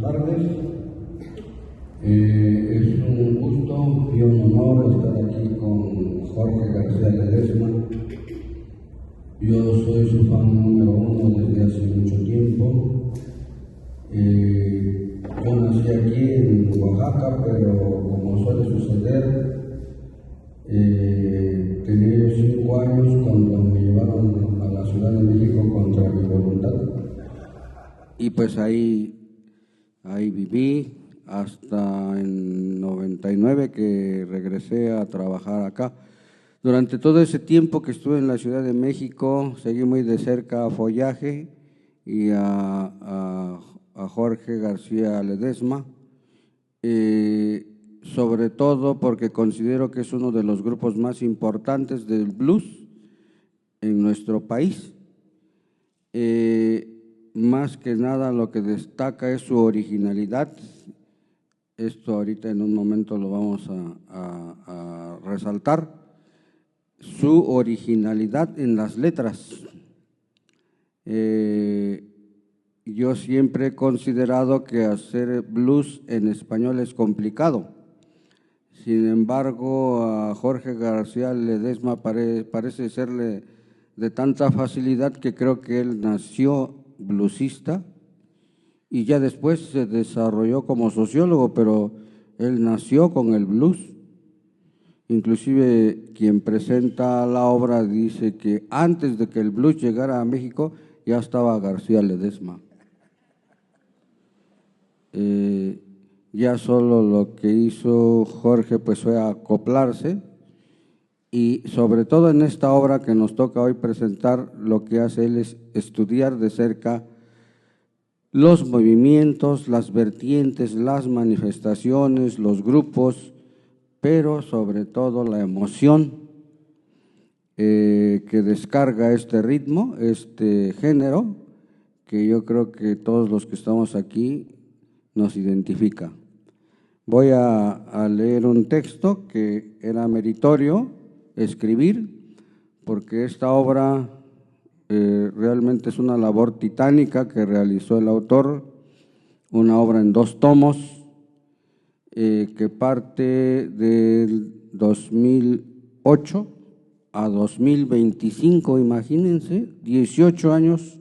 tardes. Es un gusto y un honor estar aquí con Jorge García Ledesma. Yo soy su fan número uno desde hace mucho tiempo. Yo nací aquí en Oaxaca, pero como suele suceder, tenía yo 5 años cuando me llevaron a la Ciudad de México contra mi voluntad. Y pues ahí viví hasta en 99 que regresé a trabajar acá. Durante todo ese tiempo que estuve en la Ciudad de México, seguí muy de cerca a Follaje y a Jorge García Ledesma, sobre todo porque considero que es uno de los grupos más importantes del blues en nuestro país. Más que nada lo que destaca es su originalidad. Esto ahorita en un momento lo vamos a resaltar. Su originalidad en las letras. Yo siempre he considerado que hacer blues en español es complicado. Sin embargo, a Jorge García Ledesma parece serle de tanta facilidad que creo que él nació bluesista y ya después se desarrolló como sociólogo, pero él nació con el blues. Inclusive quien presenta la obra dice que antes de que el blues llegara a México ya estaba García Ledesma. Ya solo lo que hizo Jorge pues fue acoplarse y sobre todo en esta obra que nos toca hoy presentar, lo que hace él es estudiar de cerca los movimientos, las vertientes, las manifestaciones, los grupos, pero sobre todo la emoción que descarga este ritmo, este género, que yo creo que todos los que estamos aquí nos identifica. Voy a leer un texto que era meritorio escribir, porque esta obra realmente es una labor titánica que realizó el autor, una obra en 2 tomos, que parte del 2008 a 2025, imagínense, 18 años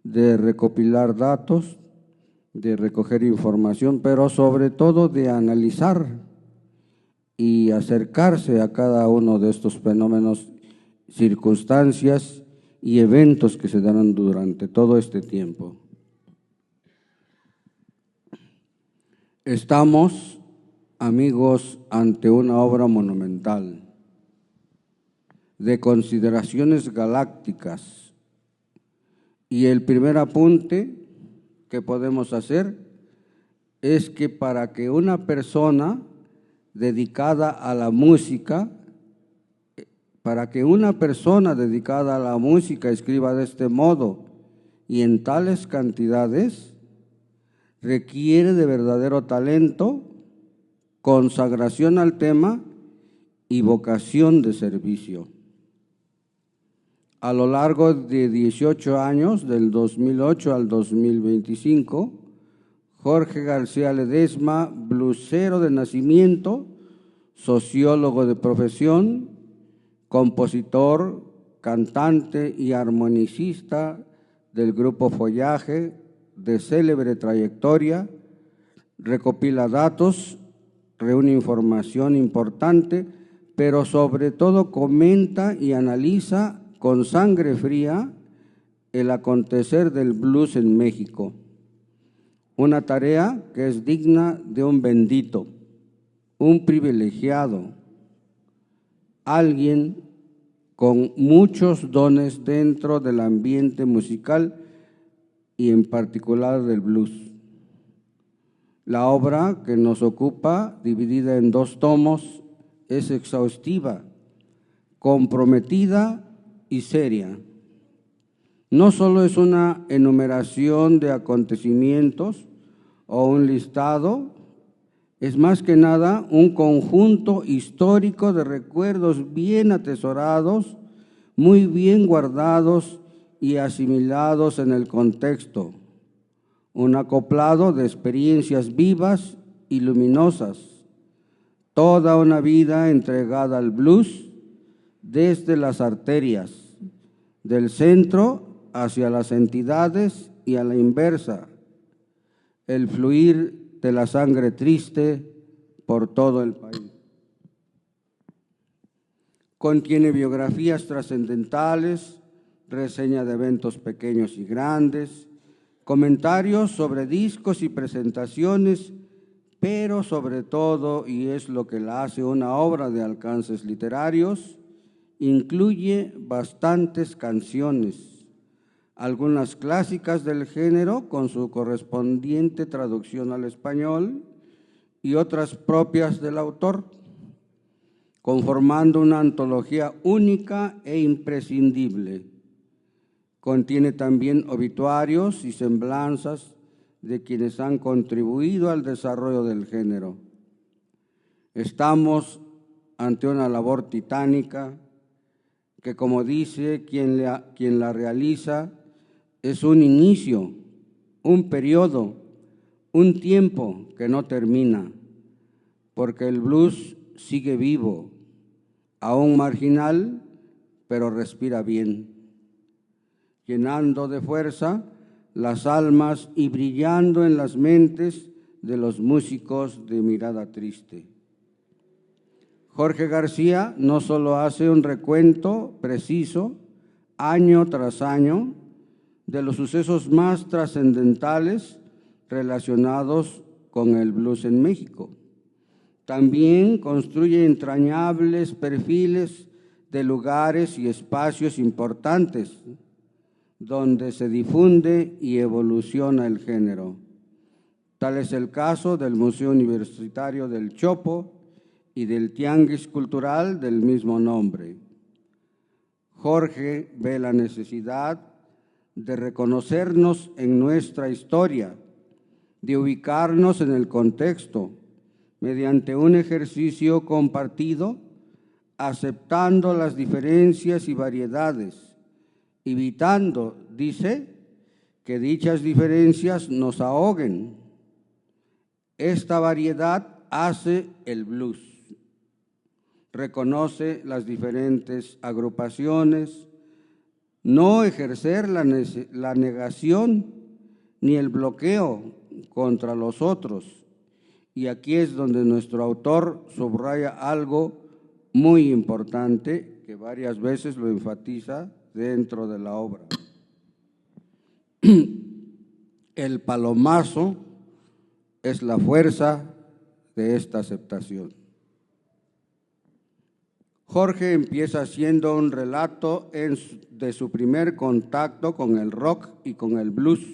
de recopilar datos, de recoger información, pero sobre todo de analizar y acercarse a cada uno de estos fenómenos, circunstancias y eventos que se dan durante todo este tiempo. Estamos, amigos, ante una obra monumental, de consideraciones galácticas, y el primer apunte que podemos hacer es que para que una persona dedicada a la música, escriba de este modo y en tales cantidades, requiere de verdadero talento, consagración al tema y vocación de servicio. A lo largo de 18 años, del 2008 al 2025, Jorge García Ledesma, blusero de nacimiento, sociólogo de profesión, compositor, cantante y armonicista del grupo Follaje, de célebre trayectoria, recopila datos, reúne información importante, pero sobre todo comenta y analiza con sangre fría el acontecer del blues en México. Una tarea que es digna de un bendito, un privilegiado, alguien con muchos dones dentro del ambiente musical y en particular del blues. La obra que nos ocupa, dividida en 2 tomos, es exhaustiva, comprometida y seria. No solo es una enumeración de acontecimientos o un listado, es más que nada un conjunto histórico de recuerdos bien atesorados, muy bien guardados y asimilados en el contexto. un acoplado de experiencias vivas y luminosas, toda una vida entregada al blues desde las arterias, del centro hacia las entidades y a la inversa, el fluir de la sangre triste por todo el país. Contiene biografías trascendentales, reseña de eventos pequeños y grandes, comentarios sobre discos y presentaciones, pero sobre todo, y es lo que la hace una obra de alcances literarios, incluye bastantes canciones, algunas clásicas del género con su correspondiente traducción al español y otras propias del autor, conformando una antología única e imprescindible. Contiene también obituarios y semblanzas de quienes han contribuido al desarrollo del género. Estamos ante una labor titánica que, como dice quien la realiza, es un inicio, un periodo, un tiempo que no termina, porque el blues sigue vivo, aún marginal, pero respira bien, llenando de fuerza las almas y brillando en las mentes de los músicos de mirada triste. Jorge García no solo hace un recuento preciso, año tras año, de los sucesos más trascendentales relacionados con el blues en México. También construye entrañables perfiles de lugares y espacios importantes donde se difunde y evoluciona el género. Tal es el caso del Museo Universitario del Chopo y del Tianguis Cultural del mismo nombre. Jorge ve la necesidad de reconocernos en nuestra historia, de ubicarnos en el contexto, mediante un ejercicio compartido, aceptando las diferencias y variedades, evitando, dice, que dichas diferencias nos ahoguen. Esta variedad hace el blues. Reconoce las diferentes agrupaciones, no ejercer la negación ni el bloqueo contra los otros. Y aquí es donde nuestro autor subraya algo muy importante que varias veces lo enfatiza dentro de la obra. El palomazo es la fuerza de esta aceptación. Jorge empieza haciendo un relato de su primer contacto con el rock y con el blues,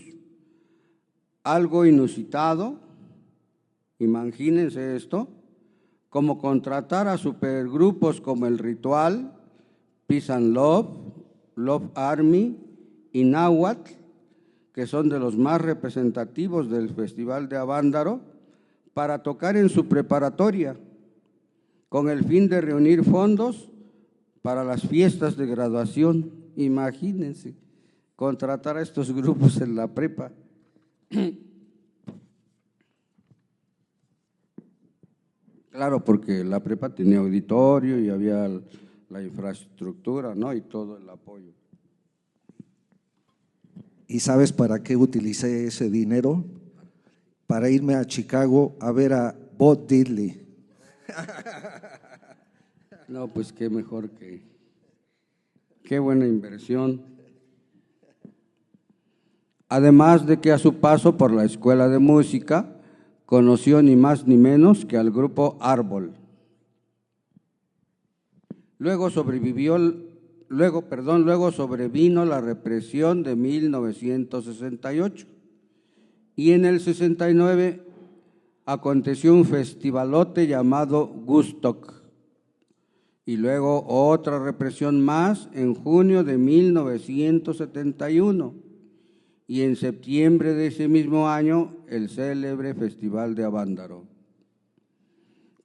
algo inusitado, imagínense esto, como contratar a supergrupos como El Ritual, Peace and Love, Love Army y Náhuatl, que son de los más representativos del Festival de Avándaro, para tocar en su preparatoria, con el fin de reunir fondos para las fiestas de graduación. Imagínense, contratar a estos grupos en la prepa. Claro, porque la prepa tenía auditorio y había la infraestructura, ¿no? Y todo el apoyo. ¿Y sabes para qué utilicé ese dinero? Para irme a Chicago a ver a Bob Diddley. No, pues qué mejor qué buena inversión. Además de que a su paso por la Escuela de Música conoció ni más ni menos que al grupo Árbol. Luego sobrevino la represión de 1968 y en el 69 aconteció un festivalote llamado Woodstock y luego otra represión más en junio de 1971 y en septiembre de ese mismo año el célebre Festival de Avándaro.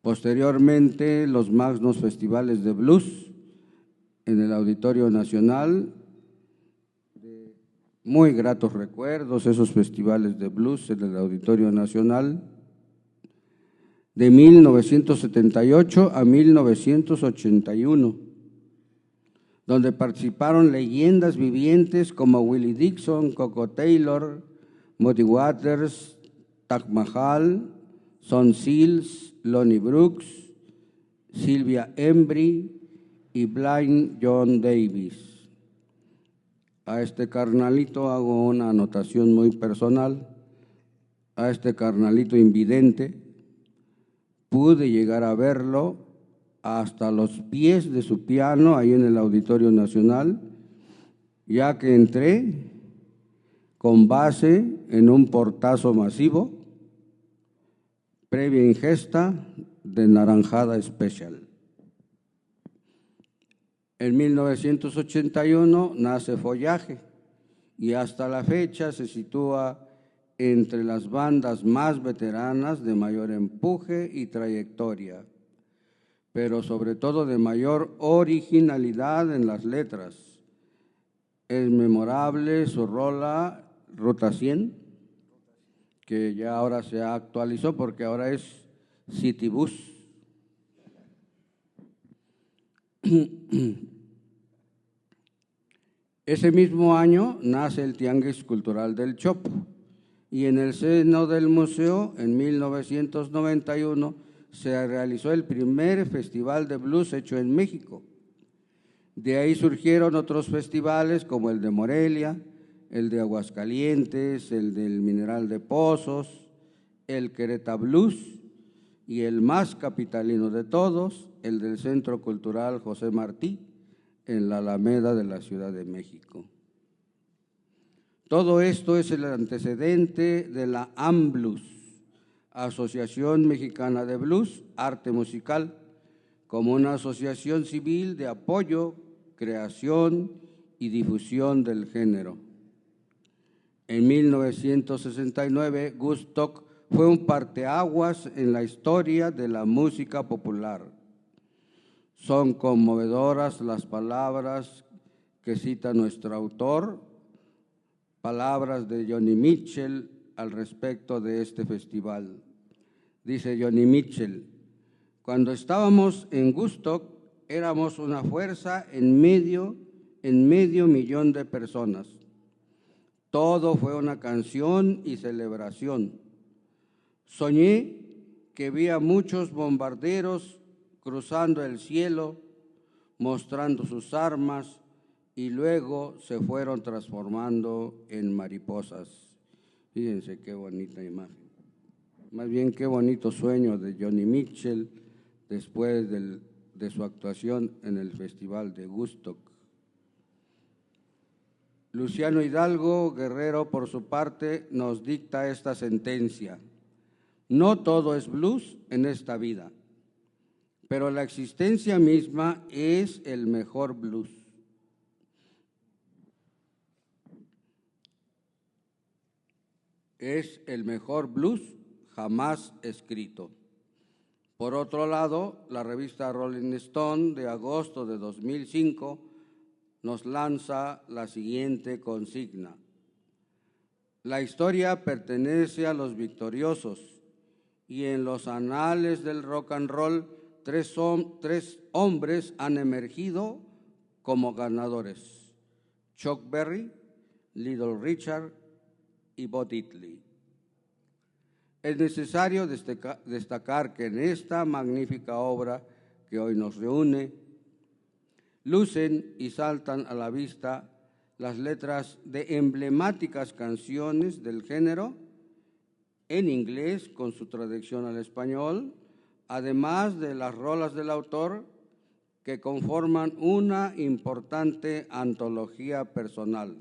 Posteriormente los magnos festivales de blues en el Auditorio Nacional muy gratos recuerdos, esos festivales de blues en el Auditorio Nacional, de 1978 a 1981, donde participaron leyendas vivientes como Willie Dixon, Coco Taylor, Muddy Waters, Taj Mahal, Son Seals, Lonnie Brooks, Sylvia Embry y Blind John Davis. A este carnalito hago una anotación muy personal. A este carnalito invidente pude llegar a verlo hasta los pies de su piano ahí en el Auditorio Nacional, ya que entré con base en un portazo masivo, previa ingesta de naranjada special. En 1981 nace Follaje y hasta la fecha se sitúa entre las bandas más veteranas de mayor empuje y trayectoria, pero sobre todo de mayor originalidad en las letras. Es memorable su rola Ruta 100, que ya ahora se actualizó porque ahora es City Bus. Ese mismo año nace el Tianguis Cultural del Chopo y en el seno del museo, en 1991, se realizó el primer festival de blues hecho en México. De ahí surgieron otros festivales como el de Morelia, el de Aguascalientes, el del Mineral de Pozos, el Querétaro Blues y el más capitalino de todos, el del Centro Cultural José Martí, en la Alameda de la Ciudad de México. Todo esto es el antecedente de la AMBLUS, Asociación Mexicana de Blues, Arte Musical, como una asociación civil de apoyo, creación y difusión del género. En 1969, Woodstock fue un parteaguas en la historia de la música popular. Son conmovedoras las palabras que cita nuestro autor, palabras de Johnny Mitchell al respecto de este festival. Dice Johnny Mitchell: cuando estábamos en Woodstock éramos una fuerza en medio millón de personas. Todo fue una canción y celebración. Soñé que vi a muchos bombarderos cruzando el cielo, mostrando sus armas, y luego se fueron transformando en mariposas. Fíjense qué bonita imagen. Más bien qué bonito sueño de Johnny Mitchell después de su actuación en el Festival de Woodstock. Luciano Hidalgo Guerrero, por su parte, nos dicta esta sentencia: no todo es blues en esta vida, pero la existencia misma es el mejor blues. Es el mejor blues jamás escrito. Por otro lado, la revista Rolling Stone de agosto de 2005 nos lanza la siguiente consigna: la historia pertenece a los victoriosos y en los anales del rock and roll tres hombres han emergido como ganadores: Chuck Berry, Little Richard y Bo Diddley. Es necesario destacar que en esta magnífica obra que hoy nos reúne, lucen y saltan a la vista las letras de emblemáticas canciones del género en inglés con su traducción al español, además de las rolas del autor que conforman una importante antología personal.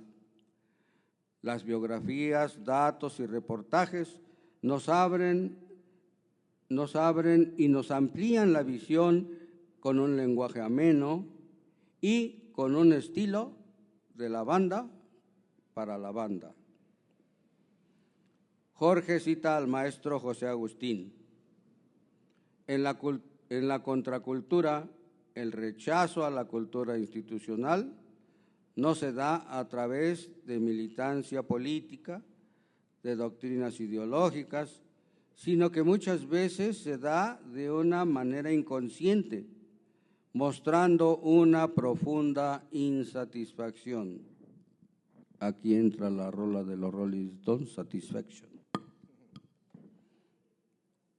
Las biografías, datos y reportajes nos abren y nos amplían la visión con un lenguaje ameno y con un estilo de la banda para la banda. Jorge cita al maestro José Agustín. En la contracultura, el rechazo a la cultura institucional, no se da a través de militancia política, de doctrinas ideológicas, sino que muchas veces se da de una manera inconsciente, mostrando una profunda insatisfacción. Aquí entra la rola de los Rolling Stones, Satisfaction.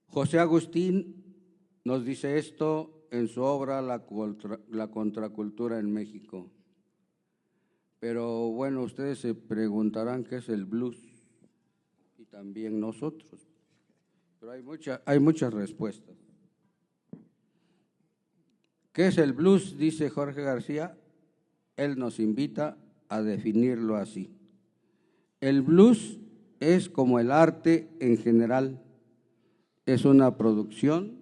José Agustín nos dice esto en su obra La contracultura en México. Pero bueno, ustedes se preguntarán qué es el blues, y también nosotros, pero hay muchas respuestas. ¿Qué es el blues? Dice Jorge García. Él nos invita a definirlo así. El blues es como el arte en general, es una producción,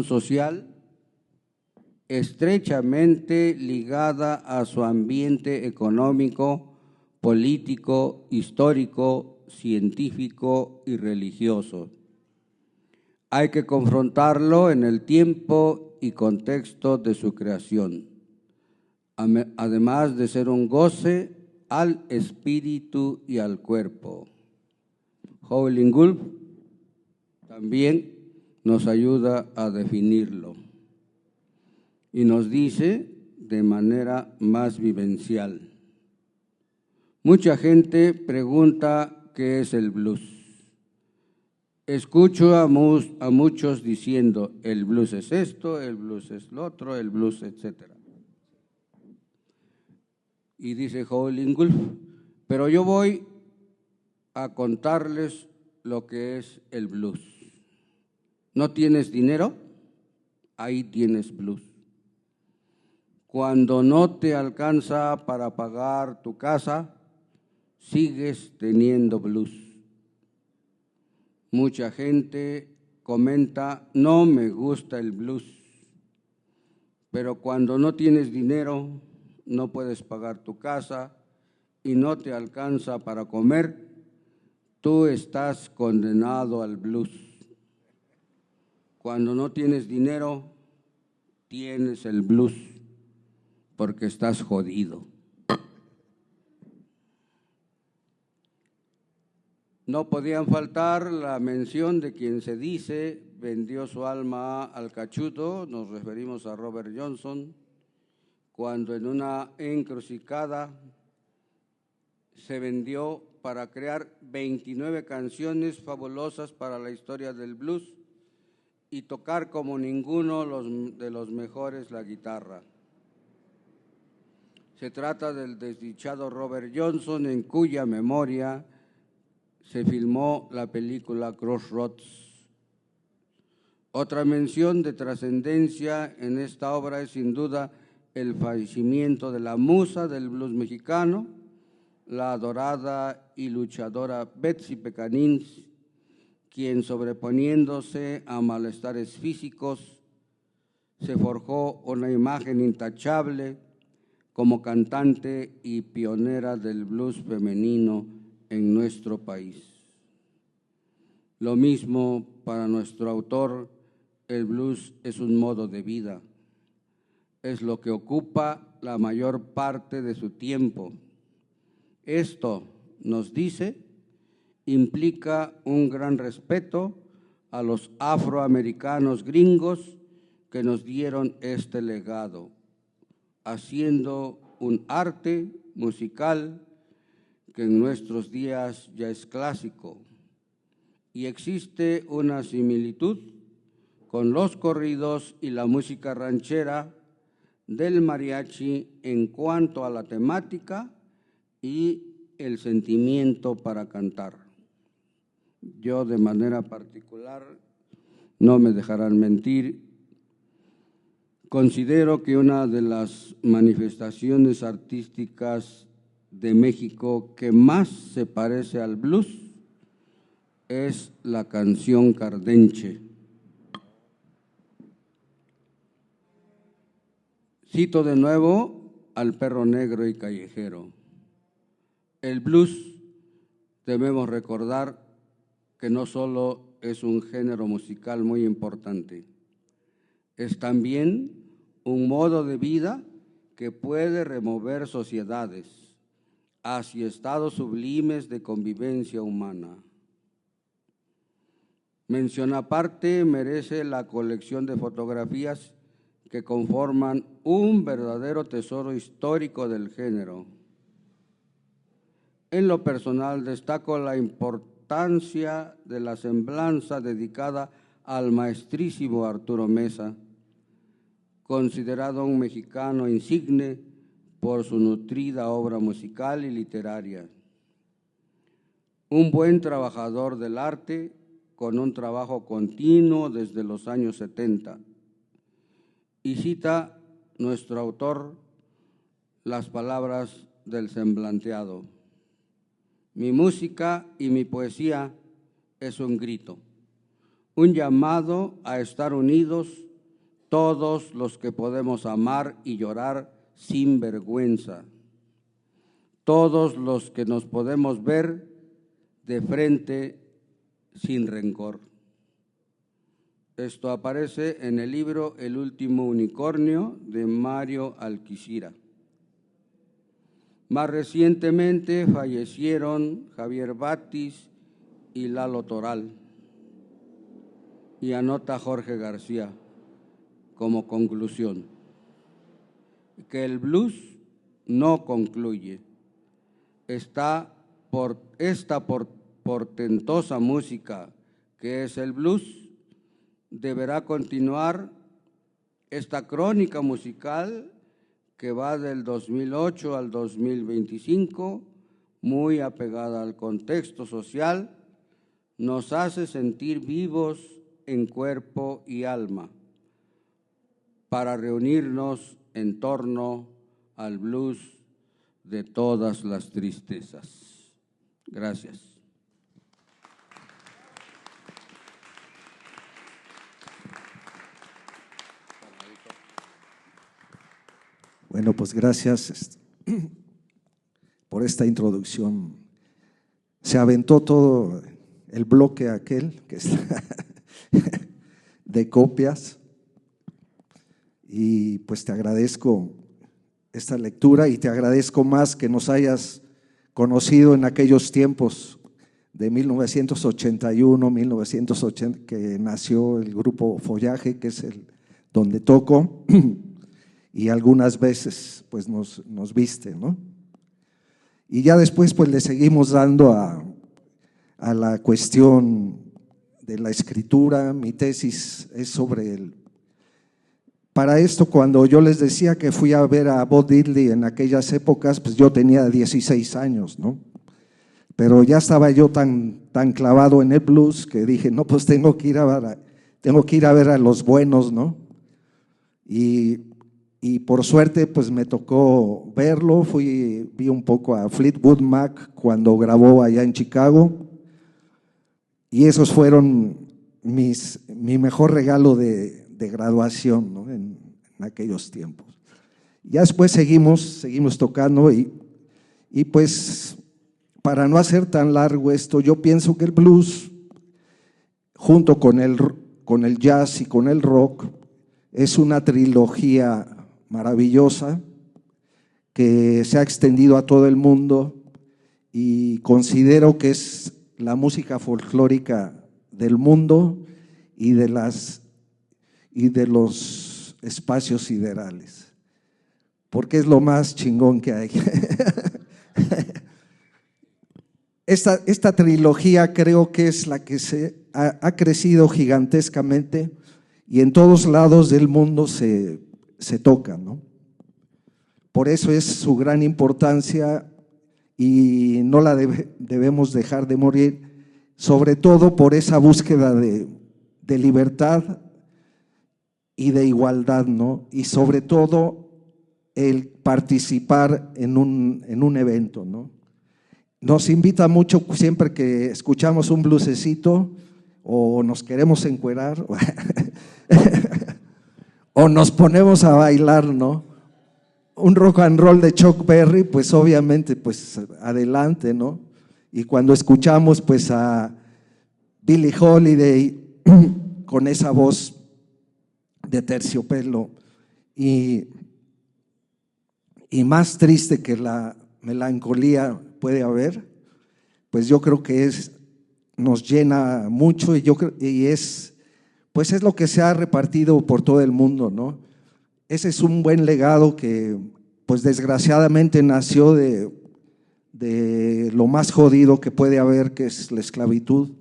social estrechamente ligada a su ambiente económico, político, histórico, científico y religioso. Hay que confrontarlo en el tiempo y contexto de su creación, además de ser un goce al espíritu y al cuerpo. Howlin' Wolf también nos ayuda a definirlo y nos dice de manera más vivencial. Mucha gente pregunta qué es el blues. Escucho a muchos diciendo, el blues es esto, el blues es lo otro, el blues, etc. Y dice Howlin' Wolf, pero yo voy a contarles lo que es el blues. ¿No tienes dinero? Ahí tienes blues. Cuando no te alcanza para pagar tu casa, sigues teniendo blues. Mucha gente comenta, no me gusta el blues, pero cuando no tienes dinero, no puedes pagar tu casa y no te alcanza para comer, tú estás condenado al blues. Cuando no tienes dinero, tienes el blues porque estás jodido. No podían faltar la mención de quien se dice vendió su alma al cachuto, nos referimos a Robert Johnson, cuando en una encrucijada se vendió para crear 29 canciones fabulosas para la historia del blues y tocar como ninguno de los mejores la guitarra. Se trata del desdichado Robert Johnson, en cuya memoria se filmó la película Crossroads. Otra mención de trascendencia en esta obra es sin duda el fallecimiento de la musa del blues mexicano, la adorada y luchadora Betsy Pecanins, quien sobreponiéndose a malestares físicos, se forjó una imagen intachable como cantante y pionera del blues femenino en nuestro país. Lo mismo para nuestro autor, el blues es un modo de vida, es lo que ocupa la mayor parte de su tiempo. Esto, nos dice, implica un gran respeto a los afroamericanos gringos que nos dieron este legado, haciendo un arte musical que en nuestros días ya es clásico, y existe una similitud con los corridos y la música ranchera del mariachi en cuanto a la temática y el sentimiento para cantar. Yo de manera particular, no me dejarán mentir, considero que una de las manifestaciones artísticas de México que más se parece al blues es la canción cardenche. Cito de nuevo al Perro Negro y Callejero. El blues, debemos recordar que no solo es un género musical muy importante, Es también un modo de vida que puede remover sociedades hacia estados sublimes de convivencia humana. Mención aparte merece la colección de fotografías que conforman un verdadero tesoro histórico del género. En lo personal destaco la importancia de la semblanza dedicada al maestrísimo Arturo Meza, considerado un mexicano insigne por su nutrida obra musical y literaria. Un buen trabajador del arte con un trabajo continuo desde los años 70. Y cita nuestro autor las palabras del semblanteado: mi música y mi poesía es un grito, un llamado a estar unidos todos los que podemos amar y llorar sin vergüenza, todos los que nos podemos ver de frente sin rencor. Esto aparece en el libro El último unicornio de Mario Alquicira. Más recientemente fallecieron Javier Batis y Lalo Toral. Y anota Jorge García como conclusión que el blues no concluye. Esta portentosa música que es el blues deberá continuar esta crónica musical que va del 2008 al 2025, muy apegada al contexto social, nos hace sentir vivos en cuerpo y alma para reunirnos en torno al blues de todas las tristezas. Gracias. Bueno, pues gracias por esta introducción. Se aventó todo el bloque aquel que está de copias y pues te agradezco esta lectura y te agradezco más que nos hayas conocido en aquellos tiempos de 1981, 1980, que nació el grupo Follaje, que es el donde toco, y algunas veces pues nos viste, ¿no? Y ya después pues le seguimos dando a la cuestión de la escritura. Mi tesis es sobre el… Para esto, cuando yo les decía que fui a ver a Bo Diddley en aquellas épocas, pues yo tenía 16 años, ¿no? Pero ya estaba yo tan clavado en el blues que dije, no, pues tengo que ir a ver a los buenos, ¿no? Y por suerte, pues me tocó verlo. Vi un poco a Fleetwood Mac cuando grabó allá en Chicago, y esos fueron mi mejor regalo de graduación, ¿no? en aquellos tiempos. Ya después seguimos tocando y pues para no hacer tan largo esto, yo pienso que el blues junto con el jazz y con el rock es una trilogía maravillosa que se ha extendido a todo el mundo y considero que es la música folclórica del mundo y de los espacios siderales, porque es lo más chingón que hay. Esta trilogía creo que es la que ha crecido gigantescamente y en todos lados del mundo se toca, ¿no? Por eso es su gran importancia y no la debemos dejar de morir, sobre todo por esa búsqueda de libertad y de igualdad, ¿no? Y sobre todo el participar en un evento, ¿no? Nos invita mucho siempre que escuchamos un bluesecito o nos queremos encuerar o nos ponemos a bailar, ¿no? Un rock and roll de Chuck Berry, pues obviamente, pues adelante, ¿no? Y cuando escuchamos pues a Billie Holiday con esa voz de terciopelo. Y más triste que la melancolía puede haber, pues yo creo que nos llena mucho, y es lo que se ha repartido por todo el mundo, ¿no? Ese es un buen legado que pues desgraciadamente nació de lo más jodido que puede haber, que es la esclavitud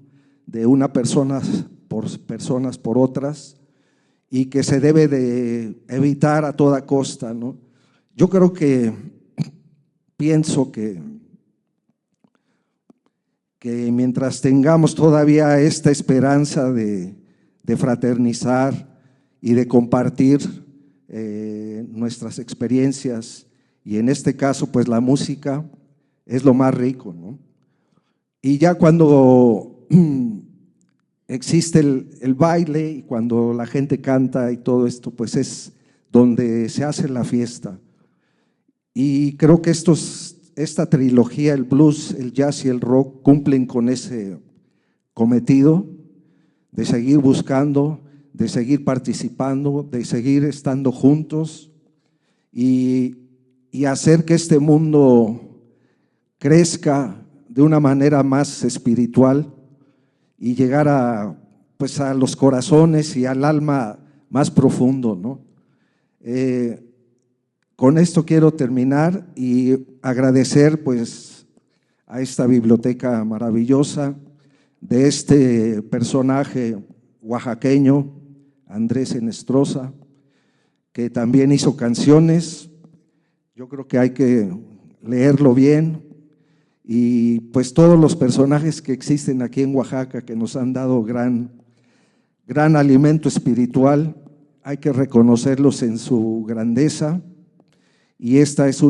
de una persona por otras, y que se debe de evitar a toda costa, ¿no? Yo creo que pienso que mientras tengamos todavía esta esperanza de fraternizar y de compartir nuestras experiencias, y en este caso pues la música es lo más rico, ¿no? Y ya cuando existe el baile y cuando la gente canta y todo esto, pues es donde se hace la fiesta. Y creo que esta trilogía, el blues, el jazz y el rock, cumplen con ese cometido de seguir buscando, de seguir participando, de seguir estando juntos y hacer que este mundo crezca de una manera más espiritual y llegar a los corazones y al alma más profundo, ¿no? Con esto quiero terminar y agradecer pues a esta biblioteca maravillosa de este personaje oaxaqueño, Andrés Enestrosa, que también hizo canciones. Yo creo que hay que leerlo bien, y pues todos los personajes que existen aquí en Oaxaca que nos han dado gran alimento espiritual, hay que reconocerlos en su grandeza. Y esta es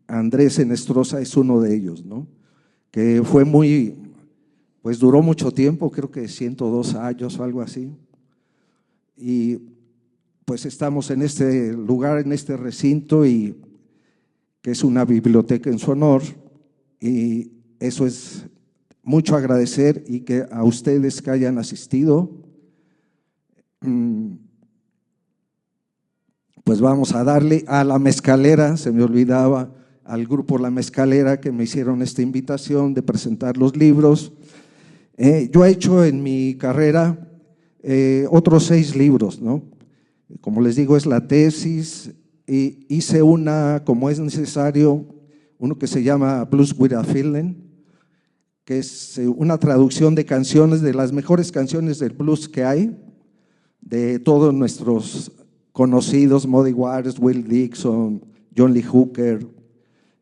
Andrés Enestrosa es uno de ellos, ¿no? Que fue pues duró mucho tiempo, creo que 102 años o algo así. Y pues estamos en este lugar, en este recinto, y que es una biblioteca en su honor, y eso es mucho agradecer, y que a ustedes que hayan asistido, pues vamos a darle a La Mezcalera, se me olvidaba, al grupo La Mezcalera, que me hicieron esta invitación de presentar los libros. Yo he hecho en mi carrera otros 6 libros, ¿no? Como les digo, es la tesis, y hice como es necesario, uno que se llama Blues with a Feeling, que es una traducción de canciones, de las mejores canciones del blues que hay, de todos nuestros conocidos, Muddy Waters, Will Dixon, John Lee Hooker,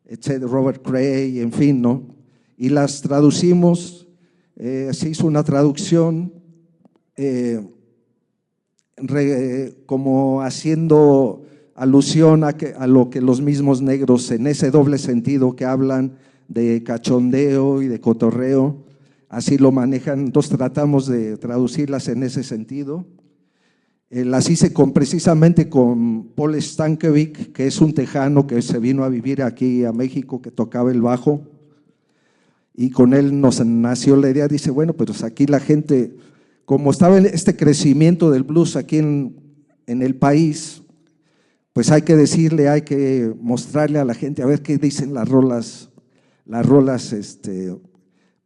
etc., Robert Cray, en fin, ¿no? Y las traducimos, se hizo una traducción como haciendo alusión a lo que los mismos negros, en ese doble sentido que hablan de cachondeo y de cotorreo, así lo manejan. Entonces tratamos de traducirlas en ese sentido. Las hice precisamente con Paul Stankovic, que es un tejano que se vino a vivir aquí a México, que tocaba el bajo, y con él nos nació la idea. Dice, bueno, pues aquí la gente, como estaba en este crecimiento del blues aquí en el país, pues hay que decirle, hay que mostrarle a la gente a ver qué dicen las rolas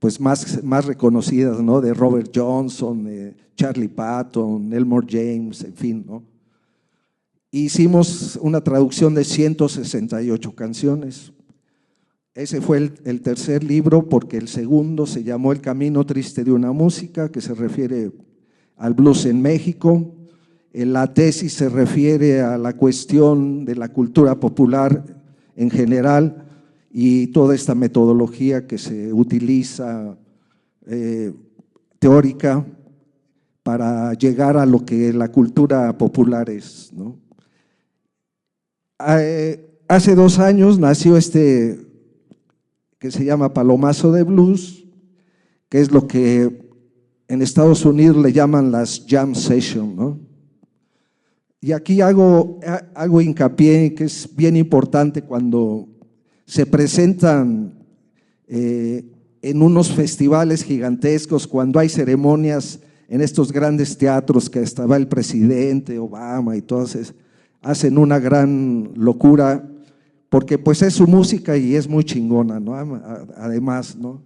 pues más reconocidas, ¿no? De Robert Johnson, de Charlie Patton, Elmore James, en fin, ¿no? Hicimos una traducción de 168 canciones. Ese fue el tercer libro, porque el segundo se llamó El Camino Triste de una Música, que se refiere al blues en México. La tesis se refiere a la cuestión de la cultura popular en general y toda esta metodología que se utiliza teórica para llegar a lo que la cultura popular es, ¿no? Hace 2 años nació que se llama Palomazo de Blues, que es lo que en Estados Unidos le llaman las jam sessions, ¿no? Y aquí hago hincapié en que es bien importante cuando se presentan en unos festivales gigantescos, cuando hay ceremonias en estos grandes teatros que estaba el presidente Obama y todos hacen una gran locura, porque pues es su música y es muy chingona, ¿no? Además, ¿no?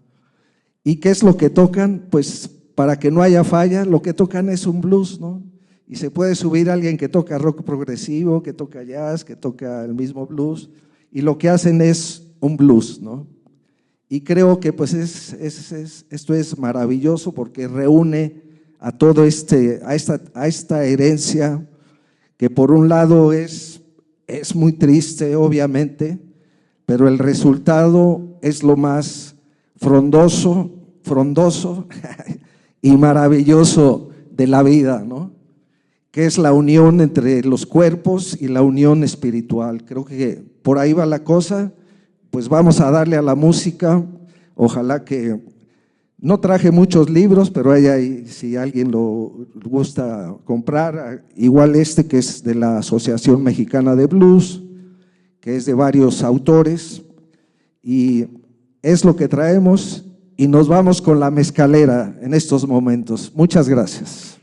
¿Y qué es lo que tocan? Pues para que no haya falla, lo que tocan es un blues, ¿no? Y se puede subir alguien que toca rock progresivo, que toca jazz, que toca el mismo blues, y lo que hacen es un blues, ¿no? Y creo que pues esto es maravilloso porque reúne a todo a esta herencia que por un lado es muy triste, obviamente, pero el resultado es lo más frondoso y maravilloso de la vida, ¿no? Que es la unión entre los cuerpos y la unión espiritual. Creo que por ahí va la cosa, pues vamos a darle a la música. Ojalá que, no traje muchos libros, pero ahí, si alguien lo gusta comprar, igual que es de la Asociación Mexicana de Blues, que es de varios autores, y es lo que traemos, y nos vamos con la mezcalera en estos momentos. Muchas gracias.